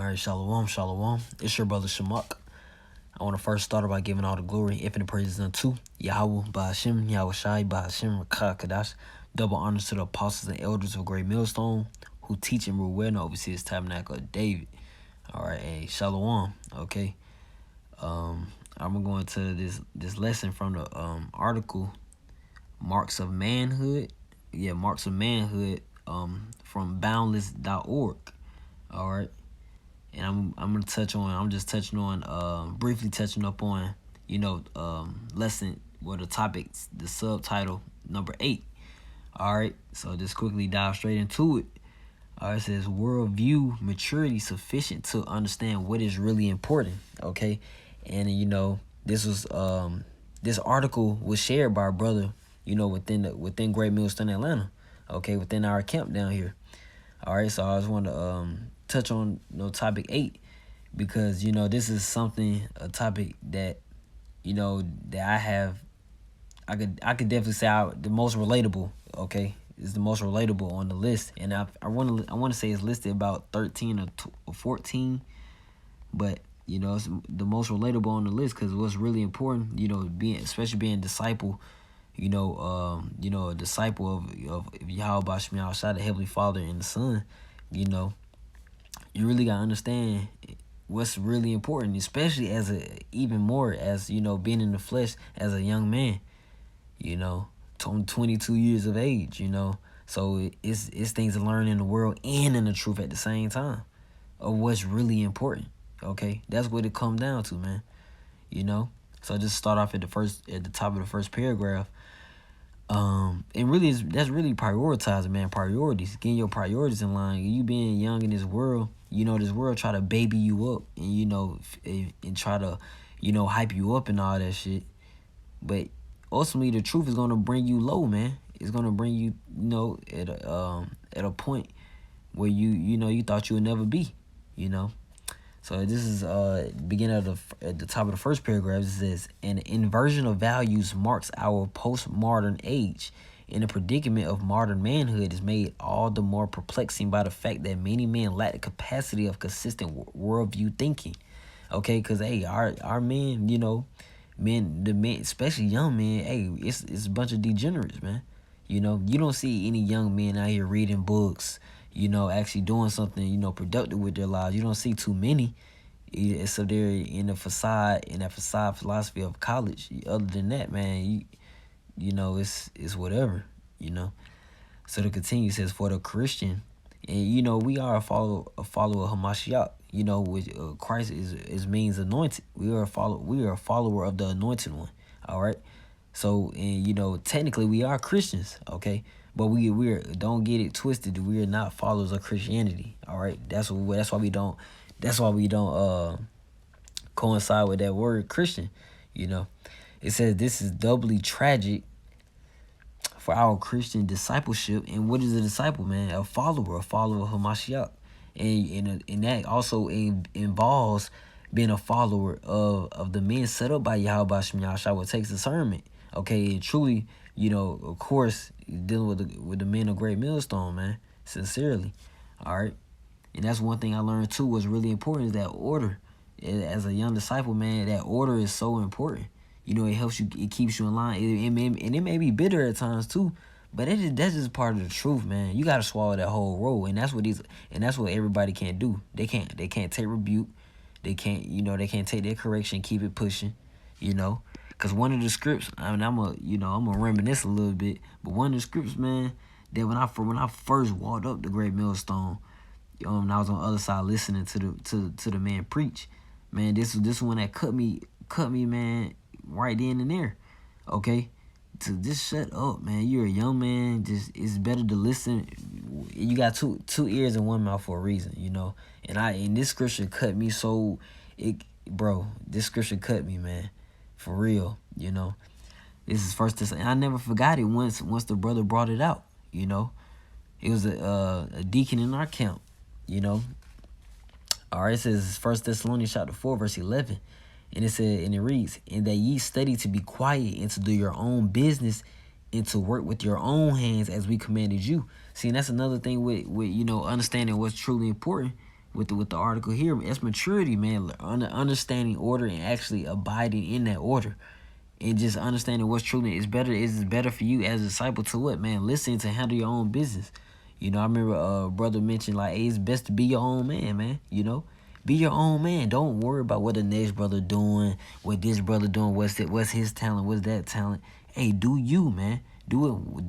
All right, shalom, shalom. It's your brother Shamak. I want to first start by giving all the glory, infinite praises unto Yahweh, Ba'ashem, Yahweh Shai, Ba'ashem, Rakah, Kadash. Double honors to the apostles and elders of Great Millstone who teach and rule well and oversee his tabernacle of David. All right, hey, shalom. Okay. I'm going to this lesson from the article Marks of Manhood. Yeah, Marks of Manhood from boundless.org. All right. And I'm just touching on briefly touching up on lesson the topics, the subtitle number 8. All right, so just quickly dive straight into it. All right, it says worldview maturity sufficient to understand what is really important. Okay, and this article was shared by a brother within Great Millstone, Atlanta. Okay, within our camp down here. All right, so I just want to touch on topic 8 because this is a topic that that I could definitely say the most relatable. Okay, is the most relatable on the list, and I want to say it's listed about 13 or 14, but it's the most relatable on the list because what's really important, especially being a disciple. A disciple of Yahweh Bashmi Al-Shai, the Heavenly Father and the Son, you really gotta understand what's really important, especially even more as being in the flesh as a young man, 22 years of age, so it's things to learn in the world and in the truth at the same time of what's really important. Okay, that's what it comes down to, man. So just start off at the top of the first paragraph. That's really prioritizing, man. Priorities, getting your priorities in line. You being young in this world, this world try to baby you up and try to, hype you up and all that shit. But ultimately, the truth is gonna bring you low, man. It's gonna bring you, at a point where you thought you would never be, So this is beginning at the top of the first paragraph. It says, an inversion of values marks our postmodern age, and the predicament of modern manhood is made all the more perplexing by the fact that many men lack the capacity of consistent worldview thinking. Okay, because hey, our men, the men, especially young men, hey, it's a bunch of degenerates, man. You don't see any young men out here reading books, actually doing something, productive with their lives. You don't see too many. So they're in that facade philosophy of college. Other than that, man, it's whatever, So to continue, it says, for the Christian, and we are a follower of Hamashiach, which Christ is means anointed. We are a follower of the anointed one. All right. So, and technically we are Christians, okay? But we're don't get it twisted. We are not followers of Christianity. All right, that's why we don't coincide with that word Christian. It says this is doubly tragic for our Christian discipleship. And what is a disciple, man? A follower of Hamashiach, and that also involves being a follower of the men set up by Yahweh Bashmi Al-Shai, what takes discernment. Okay, and truly, of course, dealing with the men of Great Millstone, man, sincerely. All right, and that's one thing I learned too. What's really important is that order. As a young disciple, man, that order is so important. It helps you, it keeps you in line. And it may be bitter at times too, but that's just part of the truth, man. You gotta swallow that whole roll, and that's what everybody can't do. They can't take rebuke. They can't, they can't take their correction, keep it pushing, Because one of the scripts, I'm gonna reminisce a little bit, but one of the scripts, man, that when I first walked up the Great Millstone, and I was on the other side listening to the man preach, man, this one that cut me, man, right then and there. Okay, to just shut up, man. You're a young man. Just it's better to listen. You got two ears and one mouth for a reason, And this scripture cut me so, this scripture cut me, man. For real, This is First Thessalonians. I never forgot it once the brother brought it out, It was a deacon in our camp, All right, it says First Thessalonians chapter 4, verse 11. And it reads, and that ye study to be quiet and to do your own business and to work with your own hands as we commanded you. See, and that's another thing with understanding what's truly important. with the article here. It's maturity, man. Understanding order and actually abiding in that order, and just understanding what's truly is better. Is better for you as a disciple to what, man? Listen, to handle your own business. I remember brother mentioned like, hey, it's best to be your own man, man. Be your own man. Don't worry about what the next brother doing, what this brother doing, what's his talent, what's that talent. Hey, do you, man? Do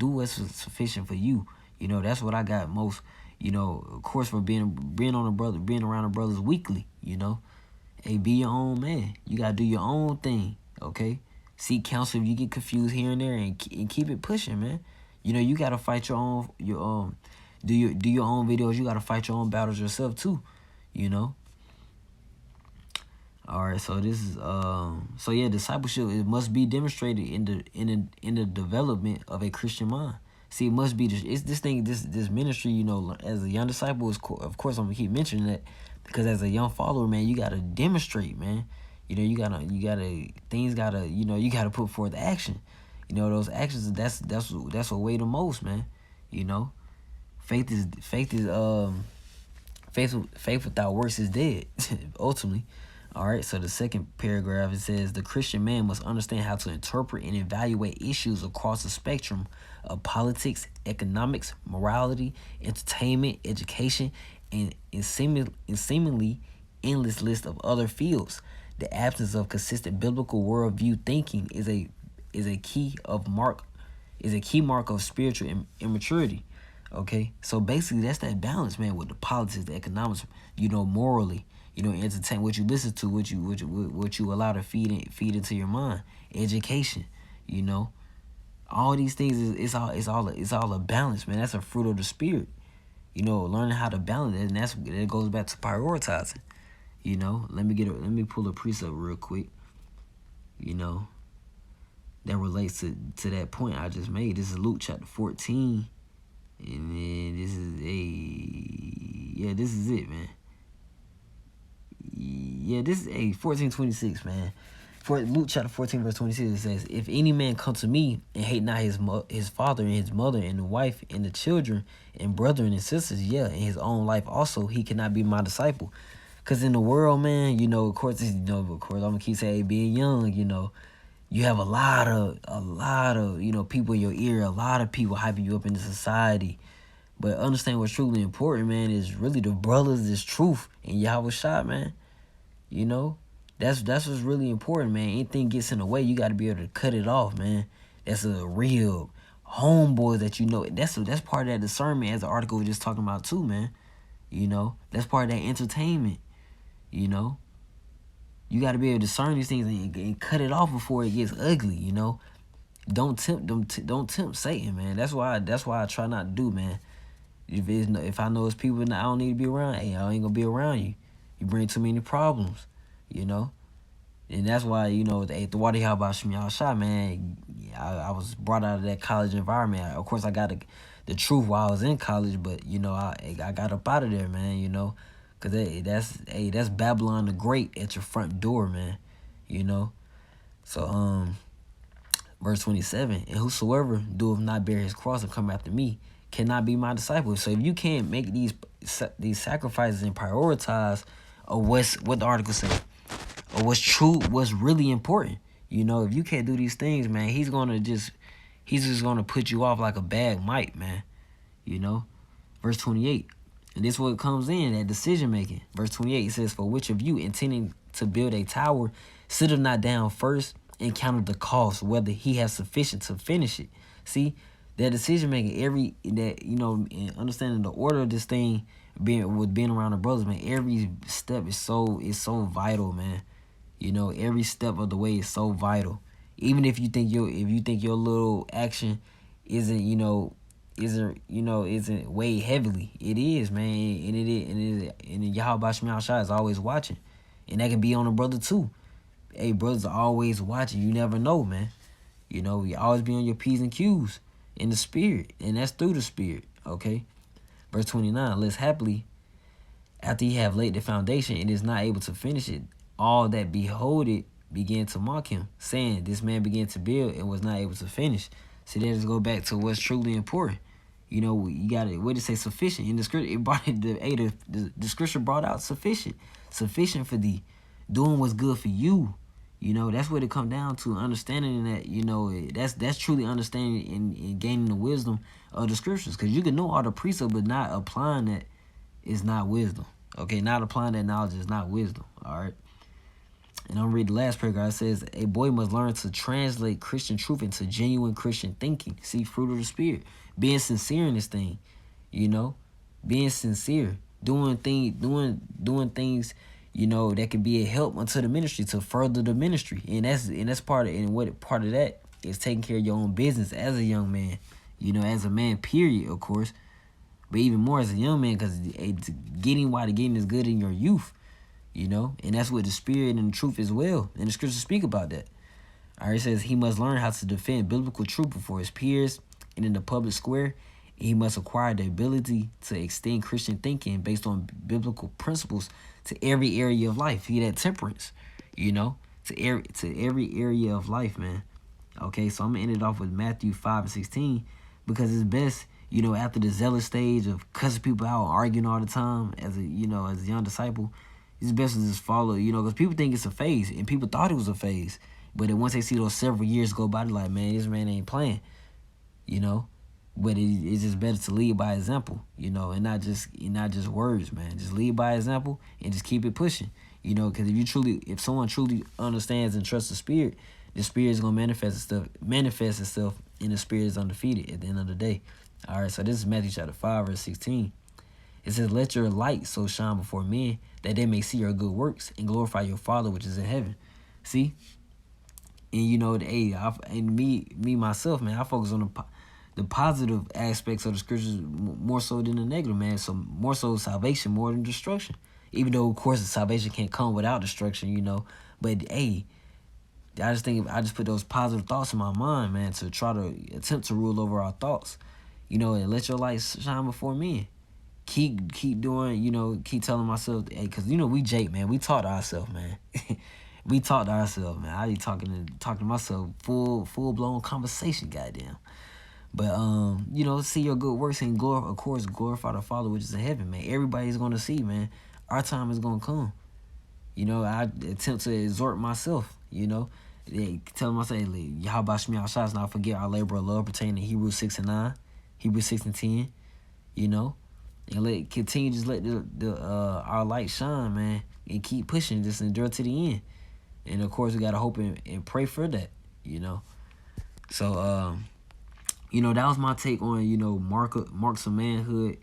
what's sufficient for you. That's what I got most. Of course, for being on a brother, being around the brothers weekly. Hey, be your own man. You gotta do your own thing. Okay, seek counsel if you get confused here and there, and keep it pushing, man. You gotta fight your do your own videos. You gotta fight your own battles yourself too. You know. All right, so this is so yeah, discipleship, it must be demonstrated in the development of a Christian mind. See, it must be it's this thing, this ministry. As a young disciple, of course I'm gonna keep mentioning that, because as a young follower, man, you gotta demonstrate, man. You gotta things gotta you gotta put forth action. Those actions, that's what weigh the most, man. Faith is faith without works is dead, ultimately. All right, so the second paragraph, it says the Christian man must understand how to interpret and evaluate issues across the spectrum of politics, economics, morality, entertainment, education, and seemingly endless list of other fields. The absence of consistent biblical worldview thinking is a key mark of spiritual immaturity. Okay, so basically that's that balance, man, with the politics, the economics, morally, entertain, what you listen to, what you allow to feed into your mind, education, all these things it's all a balance, man. That's a fruit of the spirit, learning how to balance it, and that goes back to prioritizing. Let me pull a precept real quick, that relates to that point I just made. This is Luke chapter 14. And then this is it, man. Yeah, this is 14:26, man. For Luke chapter 14 verse 26, it says, "If any man come to me and hate not his father and his mother and the wife and the children and brethren and sisters, yeah, and his own life also, he cannot be my disciple." Cause in the world, man, of course, I'm gonna keep saying, hey, being young, you have a lot of people in your ear, a lot of people hyping you up in the society. But understand what's truly important, man, is really the brothers, this truth, and Yahweh shot, man. That's what's really important, man. Anything gets in the way, you got to be able to cut it off, man. That's a real homeboy that That's part of that discernment, as the article was just talking about too, man. That's part of that entertainment. You got to be able to discern these things and cut it off before it gets ugly. Don't tempt them. Don't tempt Satan, man. That's why I try not to do, man. If I know it's people that I don't need to be around, hey, I ain't gonna be around you. You bring too many problems, and that's why the water how about Shmi shot, man. I was brought out of that college environment. Of course, I got the truth while I was in college, but I got up out of there, man. Cause that's Babylon the Great at your front door, man. So verse 27, and whosoever doeth not bear his cross and come after me cannot be my disciple. So if you can't make these sacrifices and prioritize what the article said, or what's true, what's really important, if you can't do these things, man, he's just gonna put you off like a bad mic, man. Verse 28, and this is what comes in, that decision making. Verse 28, it says, "For which of you intending to build a tower sitteth not down first and counted the cost, whether he has sufficient to finish it?" See, that decision making, and understanding the order of this thing, being around the brothers, man. Every step is so vital, man. Every step of the way is so vital. Even if you think your little action isn't weighed heavily, it is, man. And Yahweh Shema Shah is always watching, and that can be on a brother too. Hey, brothers are always watching. You never know, man. You always be on your P's and Q's in the spirit, and that's through the spirit. Okay, verse 29. "Lest happily, after he have laid the foundation and is not able to finish it, all that behold it began to mock him, saying, This man began to build and was not able to finish." See, that just go back to what's truly important. You know, you got to, what did it say, sufficient. In the scripture, it brought it, the scripture brought out sufficient. Sufficient for thee. Doing what's good for you. You know, that's what it come down to, understanding that, you know, that's truly understanding and gaining the wisdom of the scriptures. Because you can know all the precepts, but not applying that is not wisdom. Okay, not applying that knowledge is not wisdom. All right. And I'm reading the last paragraph. It says, a boy must learn to translate Christian truth into genuine Christian thinking. See, fruit of the Spirit. Being sincere in this thing, you know, being sincere, doing things, you know, that can be a help unto the ministry, to further the ministry. And that's part of, and what part of that is taking care of your own business as a young man, you know, as a man, period, of course, but even more as a young man, because getting is good in your youth. You know, and that's what the Spirit and the truth as well. And the scriptures speak about that. All right, it says he must learn how to defend biblical truth before his peers and in the public square. And he must acquire the ability to extend Christian thinking based on biblical principles to every area of life. He that temperance, you know, to every area of life, man. Okay, so I'm going to end it off with Matthew 5:16 because it's best, you know, after the zealous stage of cussing people out and arguing all the time as a, you know, as a young disciple, it's best to just follow, you know, because people think it's a phase, and people thought it was a phase. But then once they see those several years go by, they're like, man, this man ain't playing, you know. But it's just better to lead by example, you know, and not just words, man. Just lead by example and just keep it pushing, you know, because if someone truly understands and trusts the Spirit is gonna manifest itself, and the Spirit is undefeated at the end of the day. All right, so this is Matthew chapter 5:16. It says, let your light so shine before men that they may see your good works and glorify your Father which is in heaven. See? And you know, myself, man, I focus on the positive aspects of the scriptures more so than the negative, man. So more so salvation more than destruction. Even though, of course, the salvation can't come without destruction, you know. But, hey, I just put those positive thoughts in my mind, man, to try to attempt to rule over our thoughts. You know, and let your light shine before men. Keep doing, you know, keep telling myself, hey, because, you know, we Jake, man. We talk to ourselves, man. We talk to ourselves, man. I be talking to myself, full-blown conversation, goddamn. But, you know, see your good works and, of course, glorify the Father which is in heaven, man. Everybody's going to see, man. Our time is going to come. You know, I attempt to exhort myself, you know. Tell myself, y'all about me out shots, not forget our labor of love pertaining to Hebrews 6:9, Hebrews 6:10, you know. And continue just let our light shine, man, and keep pushing, just endure to the end. And of course we gotta hope and pray for that, you know. So you know, that was my take on, you know, marks of manhood,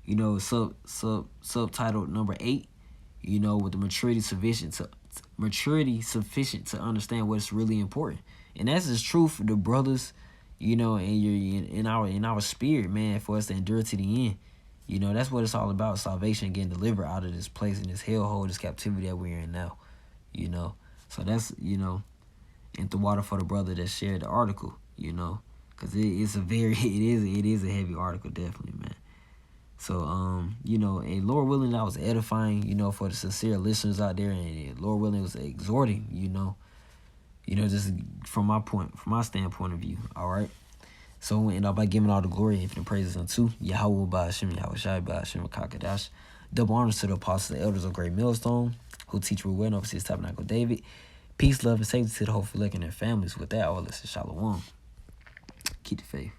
you know, subtitle number 8, you know, with the maturity sufficient to understand what's really important. And that's just true for the brothers, you know, and in our spirit, man, for us to endure to the end. You know, that's what it's all about, salvation, getting delivered out of this place, in this hellhole, this captivity that we're in now, you know. So that's, you know, and the water for the brother that shared the article, you know, because it is a heavy article, definitely, man. So, you know, and Lord willing, that was edifying, you know, for the sincere listeners out there, and Lord willing, it was exhorting, you know, just from my standpoint of view, all right. So we end up by giving all the glory and infinite praises unto Yahweh Ba'Hashem, Yahweh Shai Ba'Hashem, Kakadash. Double honors to the apostles and elders of Great Millstone, who teach with well and oversee his tabernacle David. Peace, love, and safety to the whole elect and their families. With that, all this is Shalom. Keep the faith.